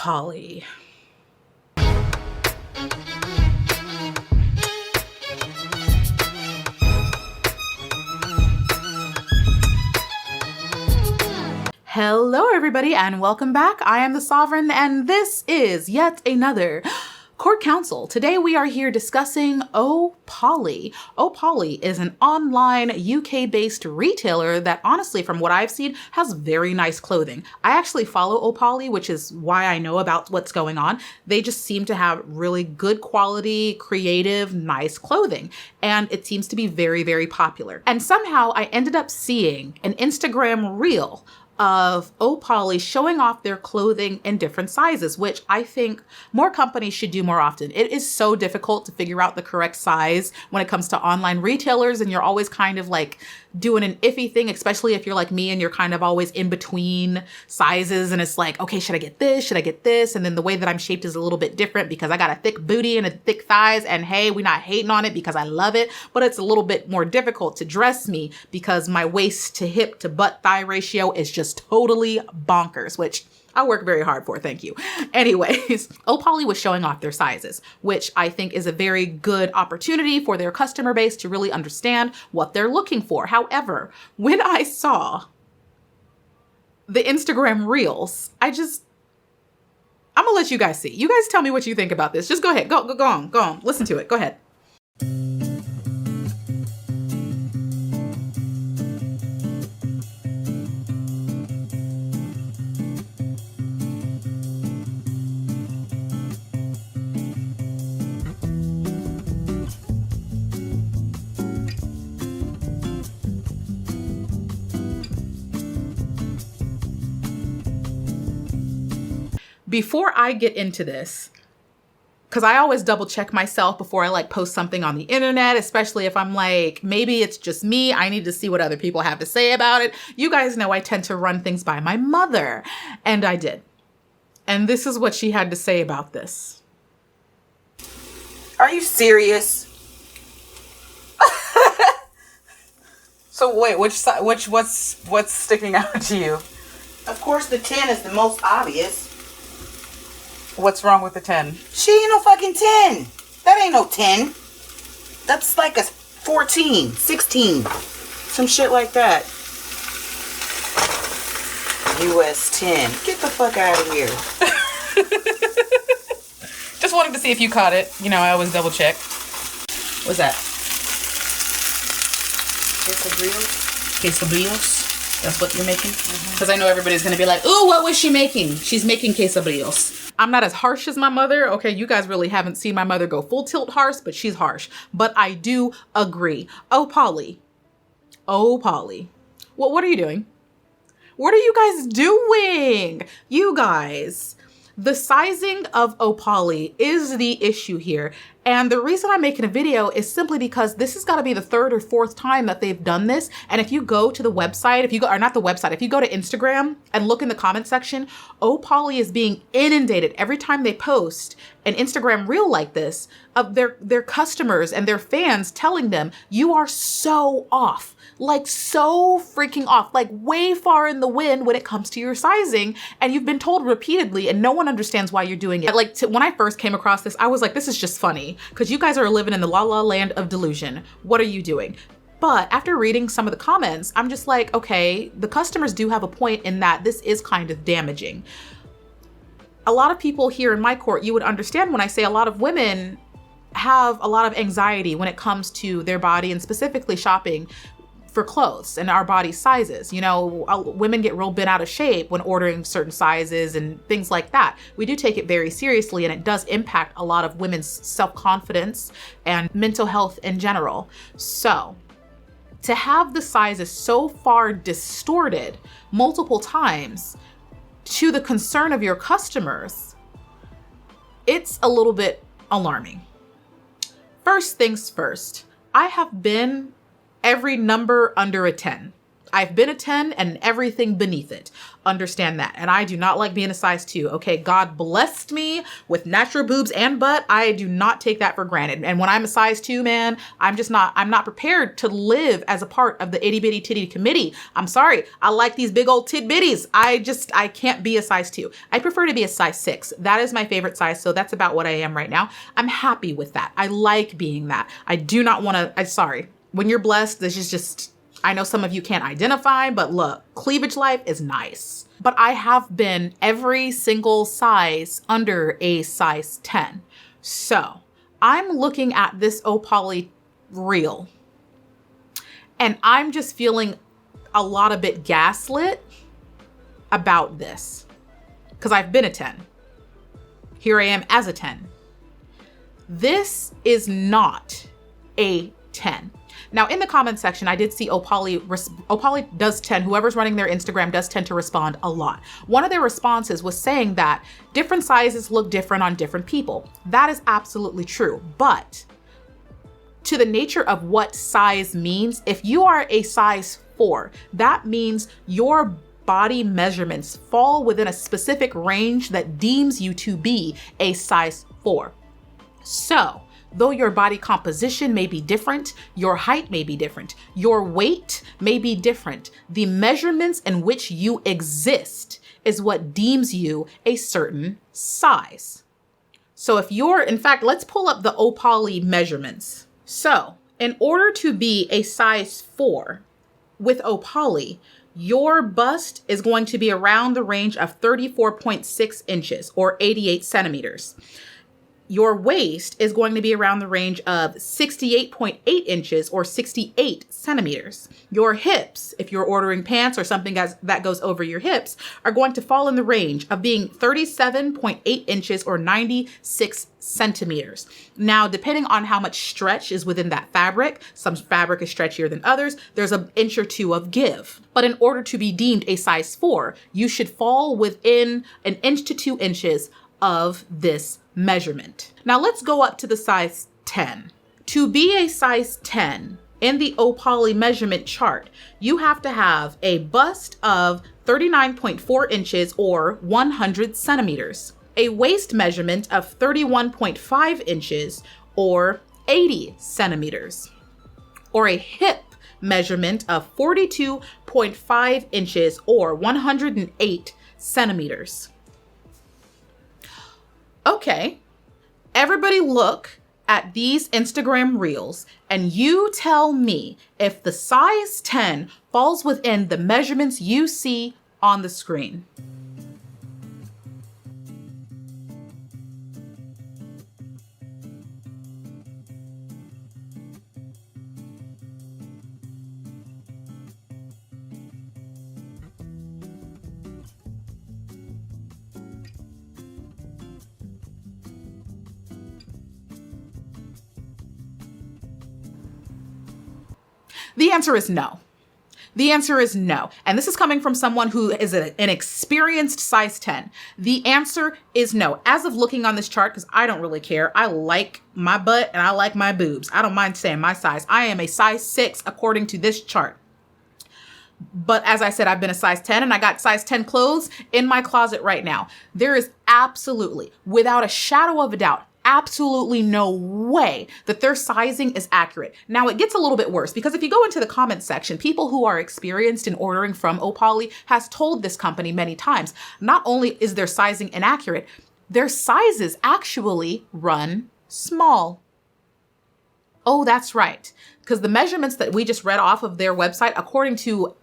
Polly. Hello everybody and welcome back. I am the Sovereign and this is yet another Court Counsel. Today we are here discussing Oh Polly. Oh Polly is an online UK-based retailer that honestly, from what I've seen, has very nice clothing. I actually follow Oh Polly, which is why I know about what's going on. They just seem to have really good quality, creative, nice clothing. And it seems to be very, very popular. And somehow I ended up seeing an Instagram reel of Oh Polly showing off their clothing in different sizes, which I think more companies should do more often. It is so difficult to figure out the correct size when it comes to online retailers, and you're always kind of like doing an iffy thing, especially if you're like me and you're kind of always in between sizes and it's like, okay, should I get this? Should I get this? And then the way that I'm shaped is a little bit different because I got a thick booty and a thick thighs, and hey, we're not hating on it because I love it, but it's a little bit more difficult to dress me because my waist to hip to butt thigh ratio is just totally bonkers, which I work very hard for, thank you. Anyways, Oh Polly was showing off their sizes, which I think is a very good opportunity for their customer base to really understand what they're looking for. However, when I saw the Instagram reels, I'm gonna let you guys see. You guys tell me what you think about this. Just go ahead, go on, listen to it, go ahead. Before I get into this, because I always double check myself before I like post something on the internet, especially if I'm like, maybe it's just me, I need to see what other people have to say about it. You guys know I tend to run things by my mother, and I did. And this is what she had to say about this. Are you serious? So wait, what's sticking out to you? Of course the 10 is the most obvious. What's wrong with the 10? She ain't no fucking 10. That ain't no 10. That's like a 14, 16. Some shit like that. US 10. Get the fuck out of here. Just wanted to see if you caught it. You know, I always double check. What's that? Quesadillas? That's what you're making? Because I know everybody's going to be like, ooh, what was she making? She's making quesadillas. I'm not as harsh as my mother. Okay, you guys really haven't seen my mother go full tilt harsh, but she's harsh. But I do agree. Oh Polly. Oh Polly. Well, what are you doing? What are you guys doing? You guys. The sizing of Oh Polly is the issue here. And the reason I'm making a video is simply because this has got to be the third or fourth time that they've done this. And if you go to the website, if you go to Instagram and look in the comment section, Oh Polly is being inundated every time they post an Instagram reel like this of their customers and their fans telling them, you are so off, like so freaking off, like way far in the wind when it comes to your sizing. And you've been told repeatedly and no one understands why you're doing it. Like when I first came across this, I was like, this is just funny because you guys are living in the la la land of delusion. What are you doing? But after reading some of the comments, I'm just like, okay, the customers do have a point in that this is kind of damaging. A lot of people here in my court, you would understand when I say a lot of women have a lot of anxiety when it comes to their body and specifically shopping for clothes and our body sizes. You know, women get real bent out of shape when ordering certain sizes and things like that. We do take it very seriously and it does impact a lot of women's self-confidence and mental health in general. So to have the sizes so far distorted multiple times to the concern of your customers, it's a little bit alarming. First things first, I have been every number under a 10. I've been a 10 and everything beneath it. Understand that. And I do not like being a size 2. Okay, God blessed me with natural boobs and butt. I do not take that for granted. And when I'm a size 2, man, I'm not prepared to live as a part of the itty bitty titty committee. I'm sorry. I like these big old tit bitties. I can't be a size 2. I prefer to be a size 6. That is my favorite size. So that's about what I am right now. I'm happy with that. I like being that. I do not want to, I'm sorry. When you're blessed, this is just, I know some of you can't identify, but look, cleavage life is nice. But I have been every single size under a size 10. So I'm looking at this Opoly reel and I'm just feeling a lot of bit gaslit about this because I've been a 10. Here I am as a 10. This is not a 10. Now, in the comment section, I did see Opoly does tend, whoever's running their Instagram does tend to respond a lot. One of their responses was saying that different sizes look different on different people. That is absolutely true. But to the nature of what size means, if you are a size 4, that means your body measurements fall within a specific range that deems you to be a size 4. So, though your body composition may be different, your height may be different, your weight may be different, the measurements in which you exist is what deems you a certain size. So if you're, in fact, let's pull up the Opoly measurements. So in order to be a size 4 with Opoly, your bust is going to be around the range of 34.6 inches or 88 centimeters. Your waist is going to be around the range of 68.8 inches or 68 centimeters. Your hips, if you're ordering pants or something that goes over your hips, are going to fall in the range of being 37.8 inches or 96 centimeters. Now, depending on how much stretch is within that fabric, some fabric is stretchier than others, there's an inch or two of give. But in order to be deemed a size 4, you should fall within an inch to 2 inches of this measurement. Now let's go up to the size 10. To be a size 10 in the Opoly measurement chart, you have to have a bust of 39.4 inches or 100 centimeters, a waist measurement of 31.5 inches or 80 centimeters, or a hip measurement of 42.5 inches or 108 centimeters. Okay, everybody look at these Instagram reels and you tell me if the size 10 falls within the measurements you see on the screen. The answer is no. The answer is no. And this is coming from someone who is an experienced size 10. The answer is no. As of looking on this chart, because I don't really care, I like my butt and I like my boobs. I don't mind saying my size. I am a size 6 according to this chart. But as I said, I've been a size 10 and I got size 10 clothes in my closet right now. There is absolutely, without a shadow of a doubt, absolutely no way that their sizing is accurate. Now it gets a little bit worse because if you go into the comments section, people who are experienced in ordering from Opoly has told this company many times, not only is their sizing inaccurate, their sizes actually run small. Oh, that's right. Because the measurements that we just read off of their website, according to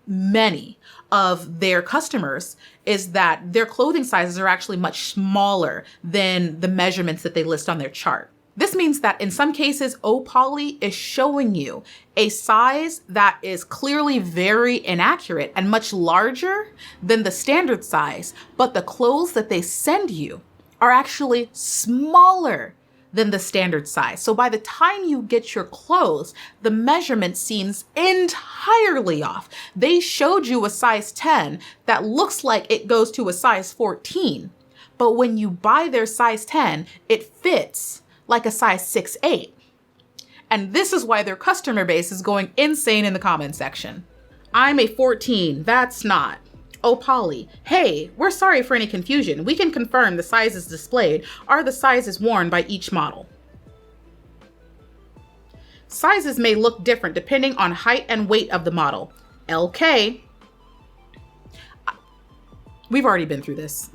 many of their customers, is that their clothing sizes are actually much smaller than the measurements that they list on their chart. This means that in some cases, Opoly is showing you a size that is clearly very inaccurate and much larger than the standard size, but the clothes that they send you are actually smaller than the standard size. So by the time you get your clothes, the measurement seems entirely off. They showed you a size 10 that looks like it goes to a size 14. But when you buy their size 10, it fits like a size 6'8". And this is why their customer base is going insane in the comment section. I'm a 14. That's not. Oh, Polly. Hey, we're sorry for any confusion. We can confirm the sizes displayed are the sizes worn by each model. Sizes may look different depending on height and weight of the model. LK. We've already been through this.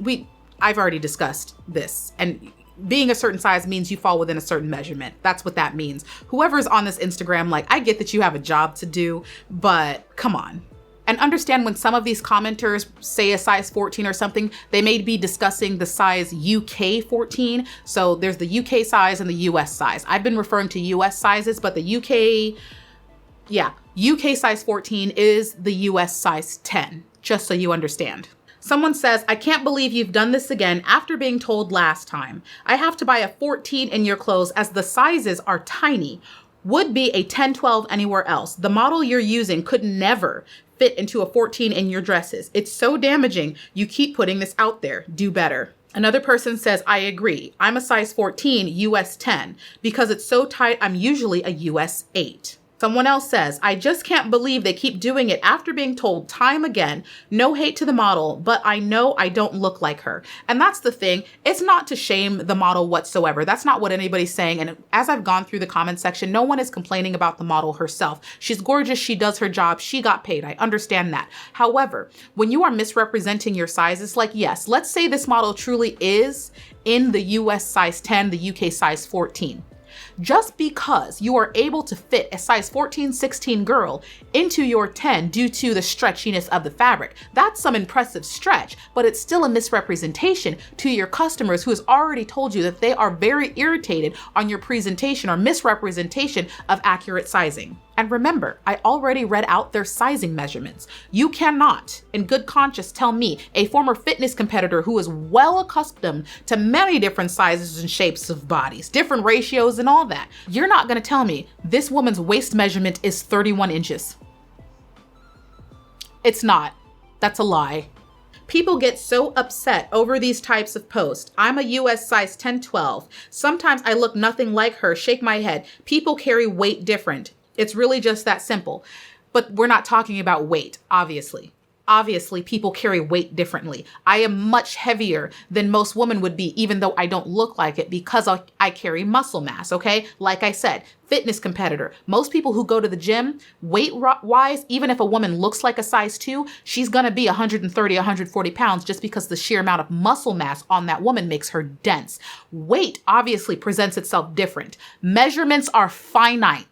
I've already discussed this. And being a certain size means you fall within a certain measurement. That's what that means. Whoever's on this Instagram, like, I get that you have a job to do, but come on. And understand when some of these commenters say a size 14 or something, they may be discussing the size UK 14. So there's the UK size and the US size. I've been referring to US sizes, but the UK size 14 is the US size 10, just so you understand. Someone says, I can't believe you've done this again after being told last time. I have to buy a 14 in your clothes as the sizes are tiny. Would be a 10, 12 anywhere else. The model you're using could never fit into a 14 in your dresses. It's so damaging. You keep putting this out there. Do better. Another person says, I agree. I'm a size 14, US 10. Because it's so tight, I'm usually a US 8. Someone else says, I just can't believe they keep doing it after being told time again, no hate to the model, but I know I don't look like her. And that's the thing. It's not to shame the model whatsoever. That's not what anybody's saying. And as I've gone through the comment section, no one is complaining about the model herself. She's gorgeous. She does her job. She got paid. I understand that. However, when you are misrepresenting your sizes, like, yes, let's say this model truly is in the US size 10, the UK size 14. Just because you are able to fit a size 14, 16 girl into your 10 due to the stretchiness of the fabric, that's some impressive stretch, but it's still a misrepresentation to your customers who has already told you that they are very irritated on your presentation or misrepresentation of accurate sizing. And remember, I already read out their sizing measurements. You cannot, in good conscience, tell me, a former fitness competitor who is well accustomed to many different sizes and shapes of bodies, different ratios and all that. You're not gonna tell me this woman's waist measurement is 31 inches. It's not. That's a lie. People get so upset over these types of posts. I'm a US size 10, 12. Sometimes I look nothing like her, shake my head. People carry weight different. It's really just that simple. But we're not talking about weight, obviously. Obviously, people carry weight differently. I am much heavier than most women would be, even though I don't look like it, because I carry muscle mass, okay? Like I said, fitness competitor. Most people who go to the gym, weight-wise, even if a woman looks like a size 2, she's gonna be 130, 140 pounds just because the sheer amount of muscle mass on that woman makes her dense. Weight obviously presents itself different. Measurements are finite.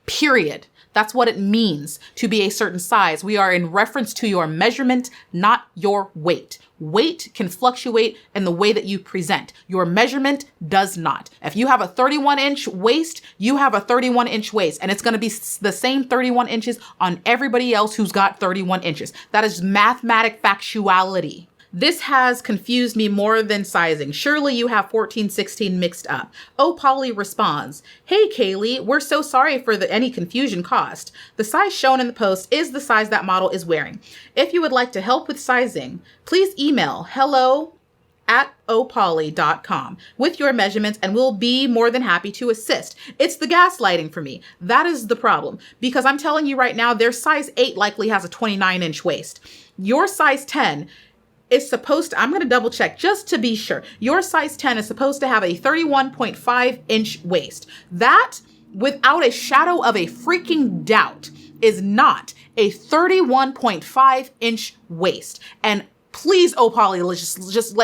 Period. That's what it means to be a certain size. We are in reference to your measurement, not your weight. Weight can fluctuate in the way that you present. Your measurement does not. If you have a 31-inch waist, you have a 31-inch waist, and it's going to be the same 31 inches on everybody else who's got 31 inches. That is mathematic factuality. This has confused me more than sizing. Surely you have 14, 16 mixed up. Oh, Polly responds, hey, Kaylee, we're so sorry for any confusion caused. The size shown in the post is the size that model is wearing. If you would like to help with sizing, please email hello@opolly.com with your measurements and we'll be more than happy to assist. It's the gaslighting for me. That is the problem because I'm telling you right now, their size 8 likely has a 29-inch waist. Your size 10 is supposed to, I'm going to double check just to be sure. Your size 10 is supposed to have a 31.5-inch waist. That, without a shadow of a freaking doubt, is not a 31.5-inch waist. And please, oh, Polly, let's just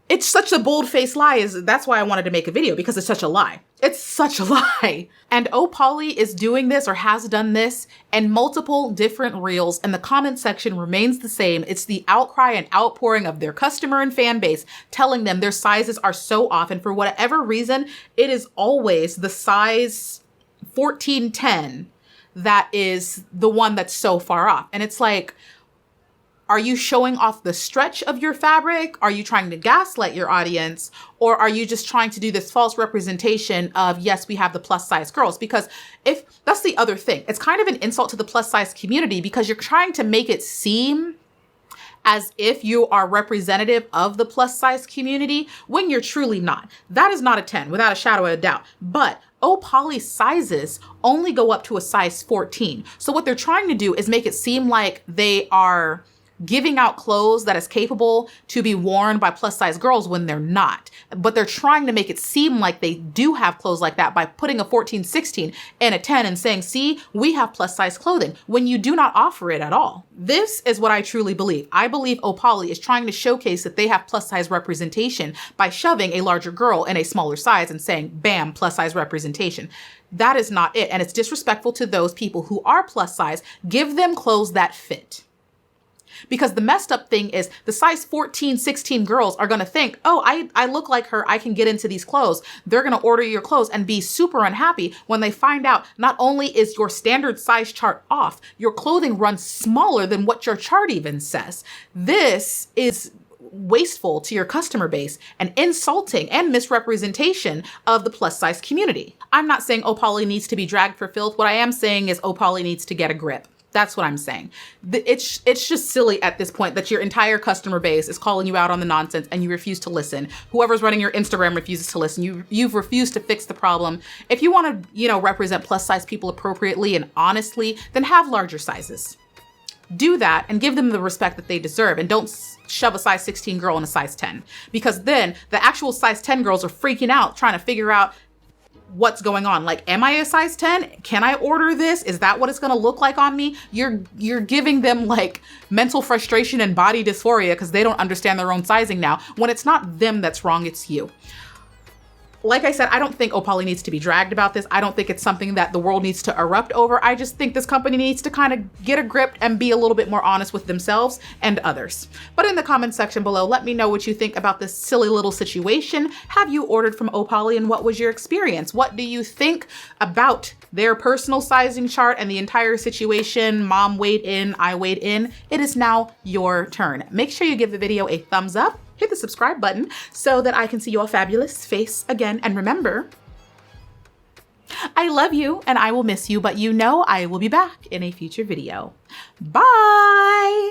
it's such a bold-faced lie. That's why I wanted to make a video, because it's such a lie. It's such a lie. And oh, Polly is doing this or has done this in multiple different reels, and the comment section remains the same. It's the outcry and outpouring of their customer and fan base telling them their sizes are so off. And for whatever reason, it is always the size 14-10 that is the one that's so far off. And it's like, are you showing off the stretch of your fabric? Are you trying to gaslight your audience? Or are you just trying to do this false representation of, yes, we have the plus size girls? Because if that's the other thing, it's kind of an insult to the plus size community because you're trying to make it seem as if you are representative of the plus size community when you're truly not. That is not a 10 without a shadow of a doubt. But Poly sizes only go up to a size 14. So what they're trying to do is make it seem like they are giving out clothes that is capable to be worn by plus size girls when they're not. But they're trying to make it seem like they do have clothes like that by putting a 14, 16 and a 10 and saying, see, we have plus size clothing, when you do not offer it at all. This is what I truly believe. I believe Opoly is trying to showcase that they have plus size representation by shoving a larger girl in a smaller size and saying, bam, plus size representation. That is not it. And it's disrespectful to those people who are plus size. Give them clothes that fit. Because the messed up thing is the size 14, 16 girls are going to think, oh, I look like her. I can get into these clothes. They're going to order your clothes and be super unhappy when they find out not only is your standard size chart off, your clothing runs smaller than what your chart even says. This is wasteful to your customer base and insulting and misrepresentation of the plus size community. I'm not saying Opoly needs to be dragged for filth. What I am saying is Opoly needs to get a grip. That's what I'm saying. It's just silly at this point that your entire customer base is calling you out on the nonsense and you refuse to listen. Whoever's running your Instagram refuses to listen. You've refused to fix the problem. If you want to, represent plus size people appropriately and honestly, then have larger sizes. Do that and give them the respect that they deserve, and don't shove a size 16 girl in a size 10, because then the actual size 10 girls are freaking out trying to figure out what's going on. Like, am I a size 10? Can I order this? Is that what it's going to look like on me? You're giving them like mental frustration and body dysphoria because they don't understand their own sizing now, when it's not them that's wrong, it's you. Like I said, I don't think Opoly needs to be dragged about this. I don't think it's something that the world needs to erupt over. I just think this company needs to kind of get a grip and be a little bit more honest with themselves and others. But in the comment section below, let me know what you think about this silly little situation. Have you ordered from Opoly and what was your experience? What do you think about their personal sizing chart and the entire situation? Mom weighed in, I weighed in. It is now your turn. Make sure you give the video a thumbs up. Hit the subscribe button so that I can see your fabulous face again. And remember, I love you and I will miss you, but I will be back in a future video. Bye.